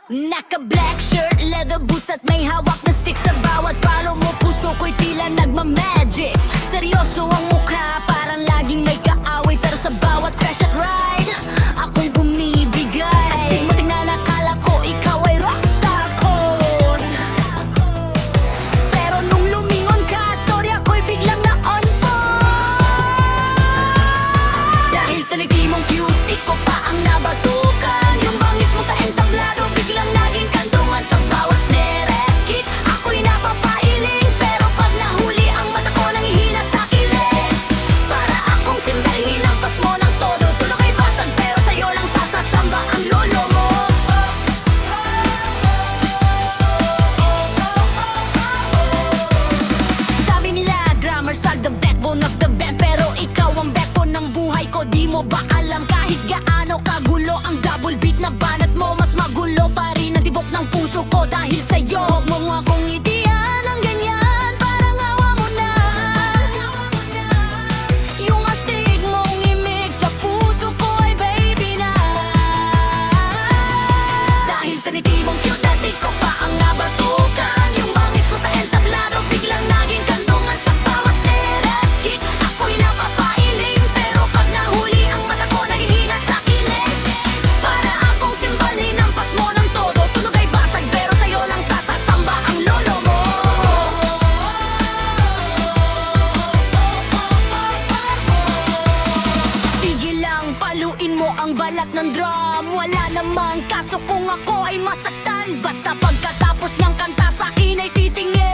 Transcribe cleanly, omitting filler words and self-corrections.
Naka-black shirt, leather boots at may hawak na stick. Sa bawat palo mo, puso ko'y tila nagmamagic. Seryoso ang mukha, parang laging may kaaway. Pero sa bawat crash at ride, ako'y bumibigay. Astig mo tingnan, akala ko ikaw ay rockstar code. Pero nung lumingon ka, storya ko'y biglang na on point. Dahil sa ngiti mong cute, ikaw pa ang nabatukan. Yung bangis mo sa entablado, biglang naging kandungan sa bawat snare at kick. Ako'y napapailing, pero pag nahuli ang mata ko nanghihina sa kilig. Para akong simbahin ang pas mo ng todo. Tulog ay basag, pero sa'yo lang sasasamba ang lolo mo. Sabi nila, drummer sa the backbone of the band. Pero ikaw ang backbone ng buhay ko. Di mo ba alam kahit gaano kagulo ang double beat na banat mo, mas magulo pa rin ang tibok ng puso ko. Dahil sa'yo, huwag mo nga akong itiyan ng ganyan, parang awa mo na. Yung astig mong imig sa puso ko ay baby na. Dahil sa ngiti mong cute at ikaw pa ang nabatukan. Yung bangis mo sa entablado, biglang naging kandungan sa bawat snare at kick. Ako'y napapailing, pero pag nahuli ang mata ko naghihina sa kilig. Para akong simbalhin ang pas mo ng todo. Tunog ay basag, pero sa'yo lang sasasamba ang lolo mo. Sige lang, paluin mo ang balat ng drum. Wala namang kaso kung ako ay masaktan. Basta pagkatapos niyang kanta sa'kin ay titingin.